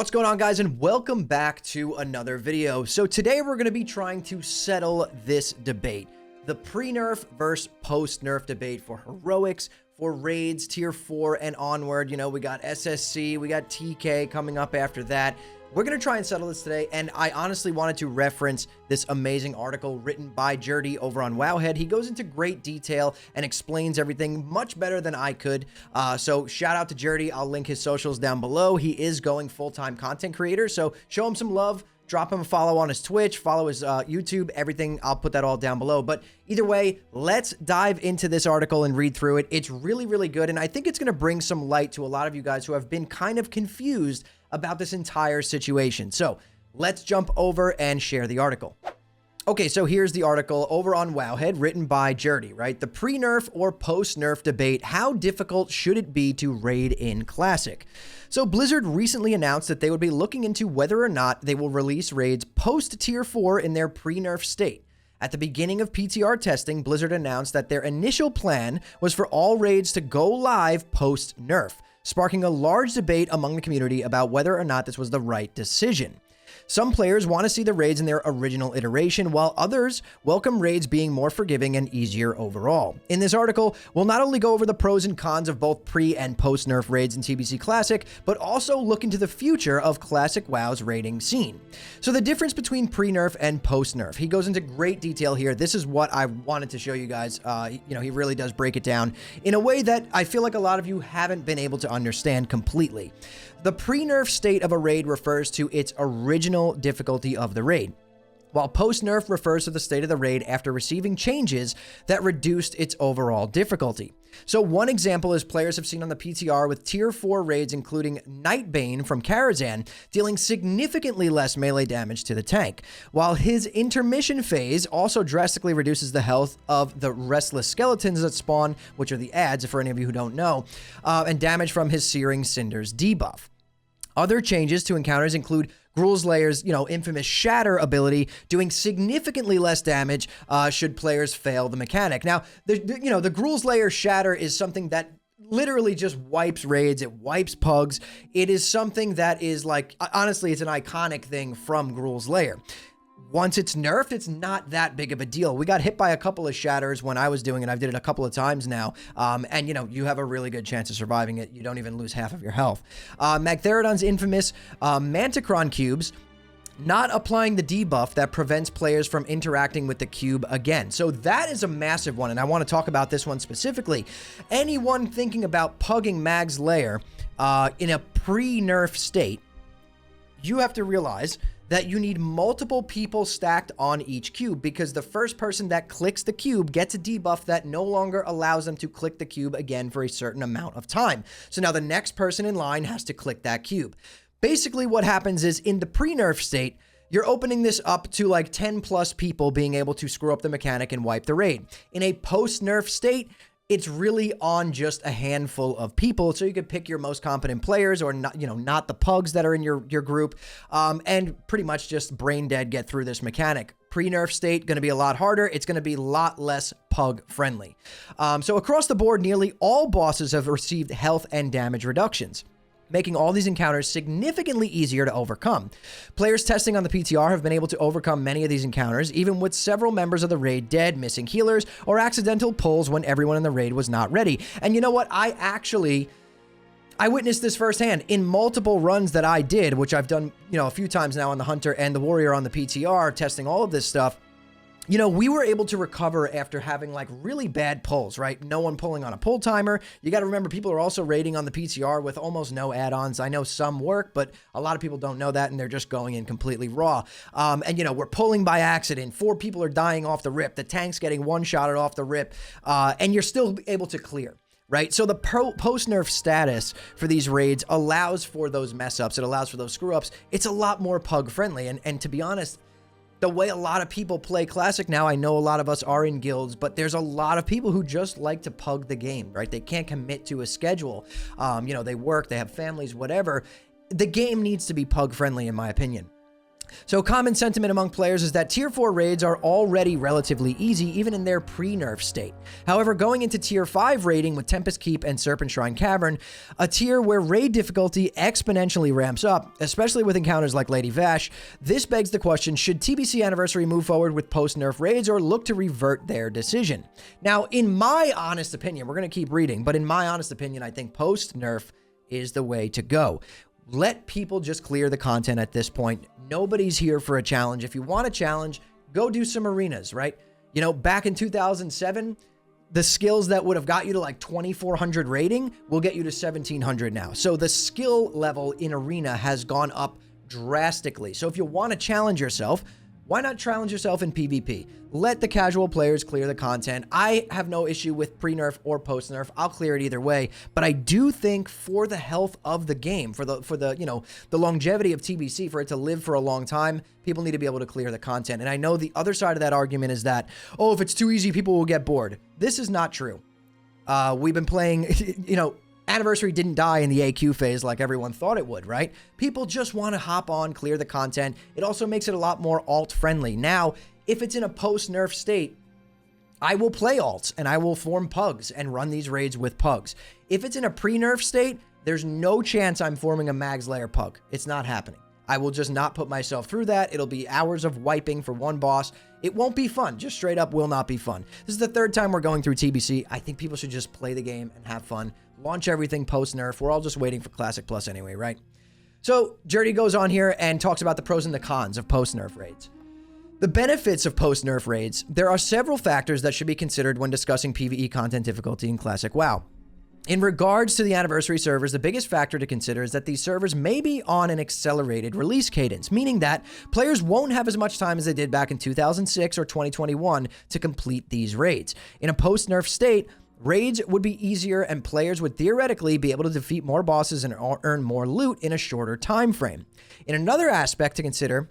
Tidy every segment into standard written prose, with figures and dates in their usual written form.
What's going on, guys, and welcome back to another video. So today we're going to be trying to settle this debate, the pre-nerf versus post-nerf debate for heroics, for raids, tier 4 and onward. You know, we got SSC, we got TK coming up after that. We're going to try and settle this today, and I honestly wanted to reference this amazing article written by Jurdi over on Wowhead. He goes into great detail and explains everything much better than I could. So shout out to Jurdi. I'll link his socials down below. He is going full-time content creator, so show him some love. Drop him a follow on his Twitch, follow his YouTube, everything. I'll put that all down below. But either way, let's dive into this article and read through it. It's really, really good, and I think it's going to bring some light to a lot of you guys who have been kind of confused about this entire situation. So let's jump over and share the article. Okay, so here's the article over on Wowhead written by Jurdi, right? The pre-nerf or post-nerf debate. How difficult should it be to raid in Classic? So Blizzard recently announced that they would be looking into whether or not they will release raids post-tier 4 in their pre-nerf state. At the beginning of PTR testing, Blizzard announced that their initial plan was for all raids to go live post-nerf, sparking a large debate among the community about whether or not this was the right decision. Some players want to see the raids in their original iteration, while others welcome raids being more forgiving and easier overall. In this article, we'll not only go over the pros and cons of both pre- and post-nerf raids in TBC Classic, but also look into the future of Classic WoW's raiding scene. So the difference between pre-nerf and post-nerf, he goes into great detail here. This is what I wanted to show you guys. He really does break it down in a way that I feel like a lot of you haven't been able to understand completely. The pre-nerf state of a raid refers to its original difficulty of the raid, while post-nerf refers to the state of the raid after receiving changes that reduced its overall difficulty. So one example is players have seen on the PTR with tier 4 raids including Nightbane from Karazhan dealing significantly less melee damage to the tank, while his intermission phase also drastically reduces the health of the restless skeletons that spawn, which are the ads for any of you who don't know, and damage from his Searing Cinders debuff. Other changes to encounters include Gruul's Lair's, infamous Shatter ability doing significantly less damage should players fail the mechanic. Now, the Gruul's Lair Shatter is something that literally just wipes raids. It wipes pugs. It is something that is like, honestly, it's an iconic thing from Gruul's Lair. Once it's nerfed, it's not that big of a deal. We got hit by a couple of shatters when I was doing it. I've did it a couple of times now. And you have a really good chance of surviving it. You don't even lose half of your health. Magtheridon's infamous Manticron cubes not applying the debuff that prevents players from interacting with the cube again. So that is a massive one, and I want to talk about this one specifically. Anyone thinking about pugging Mag's Lair in a pre-nerf state, you have to realize that you need multiple people stacked on each cube, because the first person that clicks the cube gets a debuff that no longer allows them to click the cube again for a certain amount of time. So now the next person in line has to click that cube. Basically what happens is in the pre-nerf state, you're opening this up to like 10 plus people being able to screw up the mechanic and wipe the raid. In a post-nerf state, it's really on just a handful of people, so you could pick your most competent players, or not the pugs that are in your group, and pretty much just brain dead get through this mechanic. Pre-nerf state going to be a lot harder. It's going to be a lot less pug friendly. So across the board, nearly all bosses have received health and damage reductions, making all these encounters significantly easier to overcome. Players testing on the PTR have been able to overcome many of these encounters, even with several members of the raid dead, missing healers, or accidental pulls when everyone in the raid was not ready. And you know what? I witnessed this firsthand in multiple runs that I did, which I've done, a few times now on the Hunter and the Warrior on the PTR, testing all of this stuff. We were able to recover after having like really bad pulls, right? No one pulling on a pull timer. You got to remember, people are also raiding on the PTR with almost no add-ons. I know some work, but a lot of people don't know that, and they're just going in completely raw. We're pulling by accident. 4 people are dying off the rip. The tank's getting one-shotted off the rip, and you're still able to clear. Right? So the post-nerf status for these raids allows for those mess-ups. It allows for those screw-ups. It's a lot more pug-friendly, and to be honest, the way a lot of people play Classic now, I know a lot of us are in guilds, but there's a lot of people who just like to pug the game, right? They can't commit to a schedule. They work, they have families, whatever. The game needs to be pug friendly, in my opinion. So common sentiment among players is that tier 4 raids are already relatively easy, even in their pre-nerf state. However, going into tier 5 raiding with Tempest Keep and Serpent Shrine Cavern, a tier where raid difficulty exponentially ramps up, especially with encounters like Lady Vash, this begs the question, should TBC Anniversary move forward with post-nerf raids or look to revert their decision? Now, in my honest opinion, we're going to keep reading, but in my honest opinion, I think post-nerf is the way to go. Let people just clear the content at this point. Nobody's here for a challenge. If you want a challenge, go do some arenas, right? You know, back in 2007, the skills that would have got you to like 2,400 rating will get you to 1,700 now. So the skill level in arena has gone up drastically. So if you want to challenge yourself, why not challenge yourself in PvP? Let the casual players clear the content. I have no issue with pre-nerf or post-nerf. I'll clear it either way. But I do think for the health of the game, for the you know, the longevity of TBC, for it to live for a long time, people need to be able to clear the content. And I know the other side of that argument is that, oh, if it's too easy, people will get bored. This is not true. We've been playing, you know, Anniversary didn't die in the AQ phase like everyone thought it would, right? People just want to hop on, clear the content. It also makes it a lot more alt-friendly. Now, if it's in a post-nerf state, I will play alts and I will form pugs and run these raids with pugs. If it's in a pre-nerf state, there's no chance I'm forming a Mag's Lair pug. It's not happening. I will just not put myself through that. It'll be hours of wiping for one boss. It won't be fun. Just straight up will not be fun. This is the third time we're going through TBC. I think people should just play the game and have fun. Launch everything post-nerf. We're all just waiting for Classic Plus anyway, right? So Jurdi goes on here and talks about the pros and the cons of post-nerf raids. The benefits of post-nerf raids. There are several factors that should be considered when discussing PvE content difficulty in Classic WoW. In regards to the Anniversary servers, the biggest factor to consider is that these servers may be on an accelerated release cadence, meaning that players won't have as much time as they did back in 2006 or 2021 to complete these raids. In a post-nerf state, raids would be easier and players would theoretically be able to defeat more bosses and earn more loot in a shorter time frame. In another aspect to consider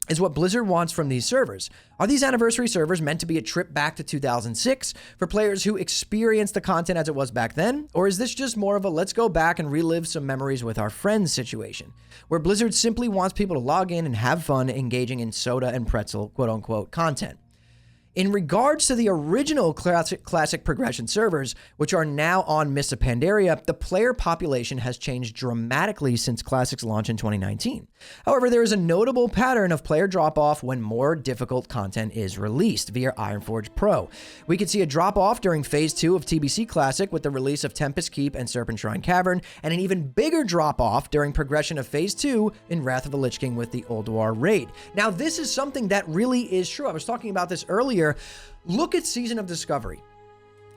is what Blizzard wants from these servers. Are these Anniversary servers meant to be a trip back to 2006 for players who experience the content as it was back then? Or is this just more of a let's go back and relive some memories with our friends situation, where Blizzard simply wants people to log in and have fun engaging in soda and pretzel quote-unquote content? In regards to the original Classic Progression servers, which are now on Mists of Pandaria, the player population has changed dramatically since Classic's launch in 2019. However, there is a notable pattern of player drop-off when more difficult content is released via Ironforge Pro. We could see a drop-off during Phase 2 of TBC Classic with the release of Tempest Keep and Serpent Shrine Cavern, and an even bigger drop-off during progression of Phase 2 in Wrath of the Lich King with the Ulduar Raid. Now, this is something that really is true. I was talking about this earlier. Look at Season of Discovery.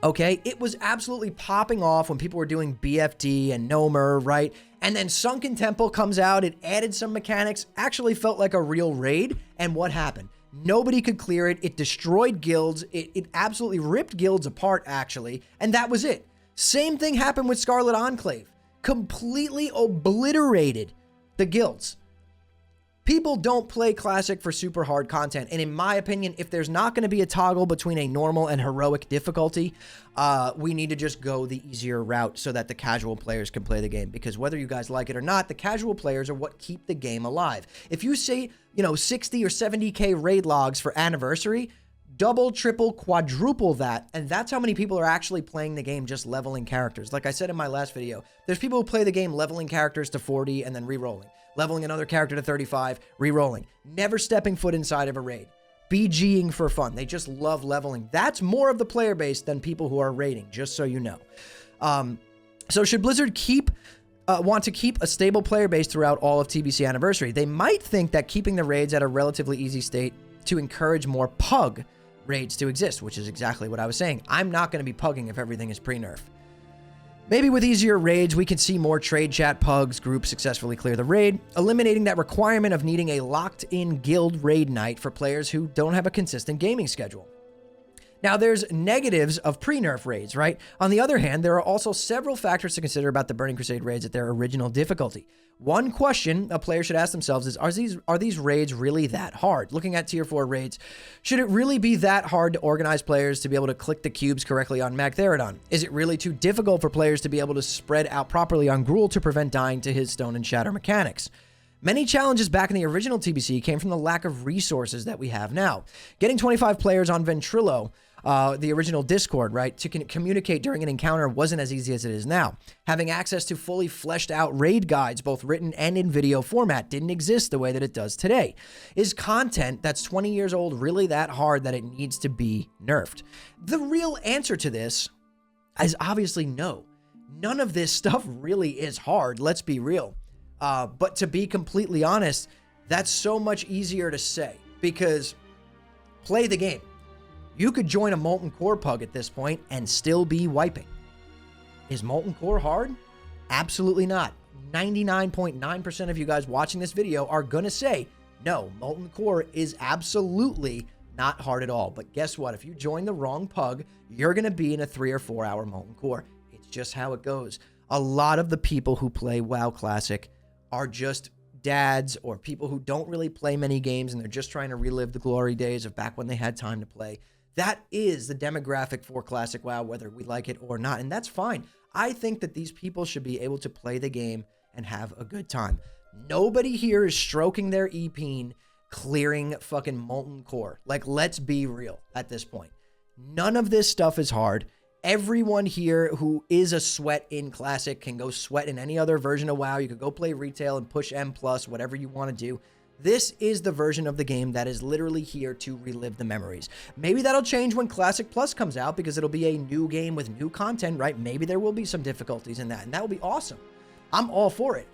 Okay, it was absolutely popping off when people were doing BFD and Nomer, right? And then Sunken Temple comes out, it added some mechanics, actually felt like a real raid, and what happened? Nobody could clear it, it destroyed guilds, it absolutely ripped guilds apart, actually, and that was it. Same thing happened with Scarlet Enclave. Completely obliterated the guilds. People don't play Classic for super hard content, and in my opinion, if there's not going to be a toggle between a normal and heroic difficulty, we need to just go the easier route so that the casual players can play the game, because whether you guys like it or not, the casual players are what keep the game alive. If you say, you know, 60 or 70k raid logs for Anniversary, double, triple, quadruple that, and that's how many people are actually playing the game just leveling characters. Like I said in my last video, there's people who play the game leveling characters to 40 and then re-rolling. Leveling another character to 35, re-rolling. Never stepping foot inside of a raid. BGing for fun. They just love leveling. That's more of the player base than people who are raiding, just so you know. So should Blizzard want to keep a stable player base throughout all of TBC Anniversary? They might think that keeping the raids at a relatively easy state to encourage more pug raids to exist, which is exactly what I was saying. I'm not going to be pugging if everything is pre-nerf. Maybe with easier raids, we could see more trade chat pugs groups successfully clear the raid, eliminating that requirement of needing a locked-in guild raid night for players who don't have a consistent gaming schedule. Now, there's negatives of pre-nerf raids, right? On the other hand, there are also several factors to consider about the Burning Crusade raids at their original difficulty. One question a player should ask themselves is, are these raids really that hard? Looking at Tier 4 raids, should it really be that hard to organize players to be able to click the cubes correctly on Magtheridon? Is it really too difficult for players to be able to spread out properly on Gruul to prevent dying to his Stone and Shatter mechanics? Many challenges back in the original TBC came from the lack of resources that we have now. Getting 25 players on Ventrilo, the original Discord, right, to communicate during an encounter wasn't as easy as it is now. Having access to fully fleshed out raid guides, both written and in video format, didn't exist the way that it does today. Is content that's 20 years old really that hard that it needs to be nerfed? The real answer to this is obviously no. None of this stuff really is hard, let's be real. But to be completely honest, that's so much easier to say because play the game. You could join a Molten Core pug at this point and still be wiping. Is Molten Core hard? Absolutely not. 99.9% of you guys watching this video are going to say, no, Molten Core is absolutely not hard at all. But guess what? If you join the wrong pug, you're going to be in a 3 or 4 hour Molten Core. It's just how it goes. A lot of the people who play WoW Classic are just dads or people who don't really play many games and they're just trying to relive the glory days of back when they had time to play. That is the demographic for Classic WoW, whether we like it or not, and that's fine. I think that these people should be able to play the game and have a good time. Nobody here is stroking their EP, clearing fucking Molten Core. Like, let's be real at this point. None of this stuff is hard. Everyone here who is a sweat in Classic can go sweat in any other version of WoW. You could go play retail and push M+, whatever you want to do. This is the version of the game that is literally here to relive the memories. Maybe that'll change when Classic Plus comes out because it'll be a new game with new content, right? Maybe there will be some difficulties in that, and that will be awesome. I'm all for it.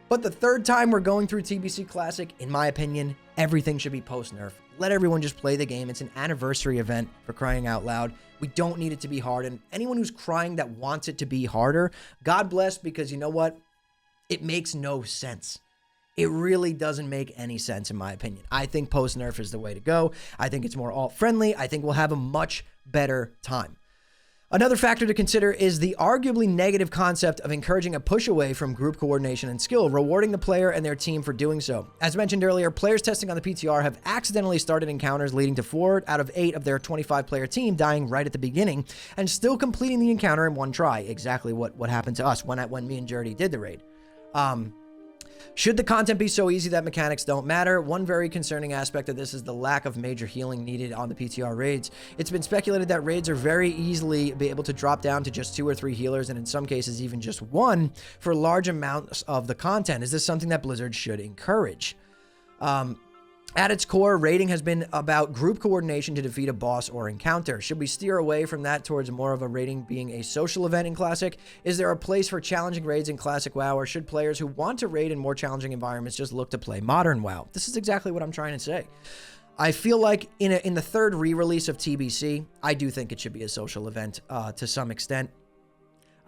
But the third time we're going through TBC Classic, in my opinion, everything should be post-nerf. Let everyone just play the game. It's an anniversary event, for crying out loud. We don't need it to be hard. And anyone who's crying that wants it to be harder, God bless, because you know what? It makes no sense. It really doesn't make any sense, in my opinion. I think post-nerf is the way to go. I think it's more alt-friendly. I think we'll have a much better time. Another factor to consider is the arguably negative concept of encouraging a push away from group coordination and skill, rewarding the player and their team for doing so. As mentioned earlier, players testing on the PTR have accidentally started encounters leading to 4 out of 8 of their 25-player team dying right at the beginning and still completing the encounter in one try. Exactly what happened to us when me and Jurdi did the raid. Should the content be so easy that mechanics don't matter? One very concerning aspect of this is the lack of major healing needed on the PTR raids. It's been speculated that raids are very easily be able to drop down to just 2 or 3 healers, and in some cases even just 1 for large amounts of the content. Is this something that Blizzard should encourage? At its core, raiding has been about group coordination to defeat a boss or encounter. Should we steer away from that towards more of a raiding being a social event in Classic? Is there a place for challenging raids in Classic WoW, or should players who want to raid in more challenging environments just look to play modern WoW? This is exactly what I'm trying to say. I feel like in the third re-release of TBC, I do think it should be a social event to some extent.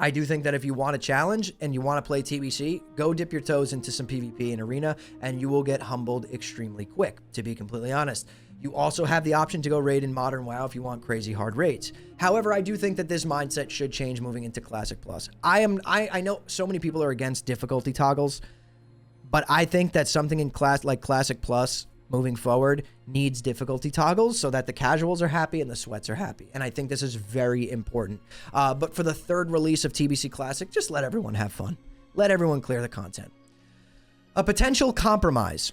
I do think that if you want a challenge and you want to play TBC, go dip your toes into some PvP in Arena and you will get humbled extremely quick, to be completely honest. You also have the option to go raid in Modern WoW if you want crazy hard raids. However, I do think that this mindset should change moving into Classic Plus. I know so many people are against difficulty toggles, but I think that something in like Classic Plus moving forward needs difficulty toggles so that the casuals are happy and the sweats are happy. And I think this is very important. But for the third release of TBC Classic, just let everyone have fun. Let everyone clear the content. A potential compromise.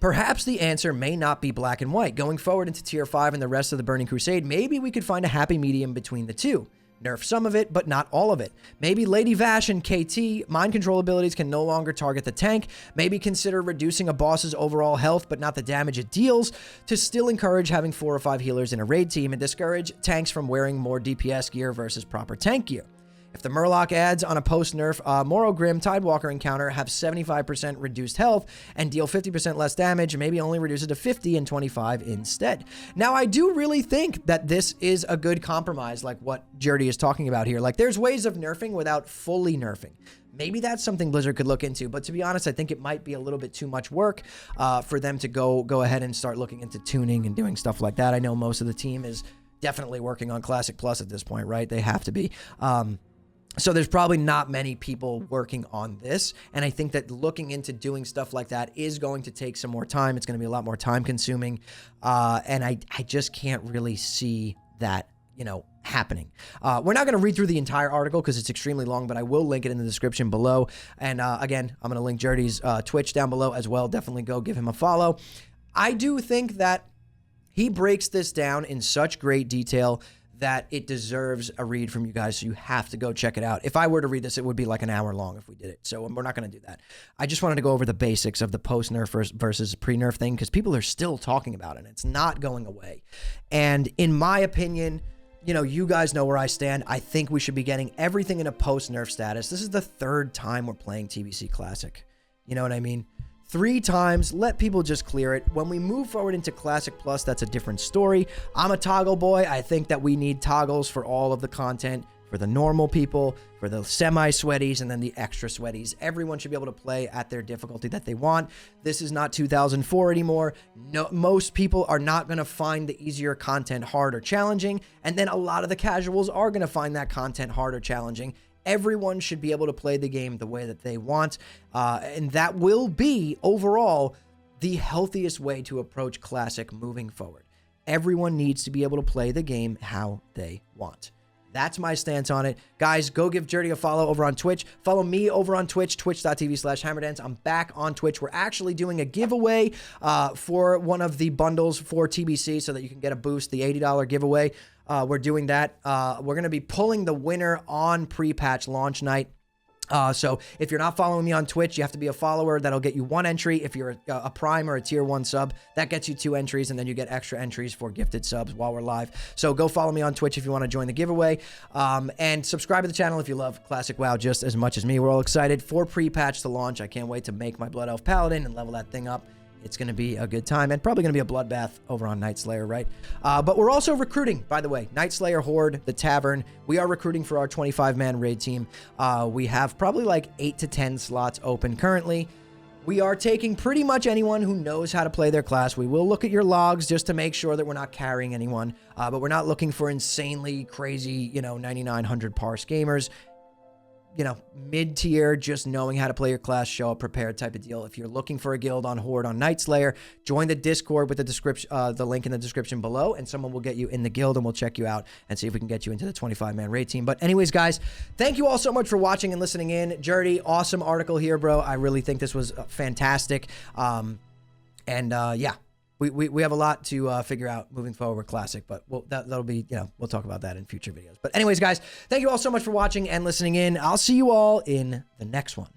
Perhaps the answer may not be black and white. Going forward into Tier 5 and the rest of the Burning Crusade, maybe we could find a happy medium between the two. Nerf some of it, but not all of it. Maybe Lady Vash and KT mind control abilities can no longer target the tank. Maybe consider reducing a boss's overall health, but not the damage it deals, to still encourage having 4 or 5 healers in a raid team and discourage tanks from wearing more DPS gear versus proper tank gear. If the Murloc adds on a post-nerf Morrowgrim Tidewalker encounter have 75% reduced health and deal 50% less damage, maybe only reduce it to 50 and 25 instead. Now, I do really think that this is a good compromise, like what Jurdi is talking about here. Like, there's ways of nerfing without fully nerfing. Maybe that's something Blizzard could look into, but to be honest, I think it might be a little bit too much work for them to go ahead and start looking into tuning and doing stuff like that. I know most of the team is definitely working on Classic Plus at this point, right? They have to be. So there's probably not many people working on this. And I think that looking into doing stuff like that is going to take some more time. It's going to be a lot more time consuming. And I just can't really see that, you know, happening. We're not going to read through the entire article because it's extremely long, but I will link it in the description below. And again, I'm going to link Jurdi's Twitch down below as well. Definitely go give him a follow. I do think that he breaks this down in such great detail that it deserves a read from you guys, so you have to go check it out. If I were to read this, it would be like an hour long if we did it, so we're not going to do that. I just wanted to go over the basics of the post-nerf versus pre-nerf thing, because people are still talking about it, and it's not going away. And in my opinion, you know, you guys know where I stand. I think we should be getting everything in a post-nerf status. This is the 3rd time we're playing TBC Classic. You know what I mean? 3 times, let people just clear it. When we move forward into Classic Plus, that's a different story. I'm a toggle boy. I think that we need toggles for all of the content, for the normal people, for the semi-sweaties, and then the extra sweaties. Everyone should be able to play at their difficulty that they want. This is not 2004 anymore. No, most people are not going to find the easier content hard or challenging, and then a lot of the casuals are going to find that content hard or challenging. Everyone should be able to play the game the way that they want, and that will be, overall, the healthiest way to approach Classic moving forward. Everyone needs to be able to play the game how they want. That's my stance on it. Guys, go give Jurdi a follow over on Twitch. Follow me over on Twitch, twitch.tv/hammerdance. I'm back on Twitch. We're actually doing a giveaway for one of the bundles for TBC so that you can get a boost, the $80 giveaway. We're doing that. We're going to be pulling the winner on pre-patch launch night. So if you're not following me on Twitch, you have to be a follower. That'll get you 1 entry. If you're a Prime or a Tier 1 sub, that gets you 2 entries, and then you get extra entries for gifted subs while we're live. So go follow me on Twitch if you want to join the giveaway. And subscribe to the channel if you love Classic WoW just as much as me. We're all excited for pre-patch to launch. I can't wait to make my Blood Elf Paladin and level that thing up. It's going to be a good time, and probably going to be a bloodbath over on Night Slayer, right? But we're also recruiting, by the way. Night Slayer Horde, the Tavern. We are recruiting for our 25-man raid team. We have probably like 8 to 10 slots open currently. We are taking pretty much anyone who knows how to play their class. We will look at your logs just to make sure that we're not carrying anyone. But we're not looking for insanely crazy, you know, 9,900 parse gamers. You know, mid-tier, just knowing how to play your class, show up prepared type of deal. If you're looking for a guild on Horde on Night Slayer, join the Discord with the description, the link in the description below, and someone will get you in the guild, and we'll check you out and see if we can get you into the 25-man raid team. But anyways, guys, thank you all so much for watching and listening in. Jurdi, awesome article here, bro. I really think this was fantastic. Yeah. We have a lot to figure out moving forward with Classic, but that'll be, you know, we'll talk about that in future videos. But anyways, guys, thank you all so much for watching and listening in. I'll see you all in the next one.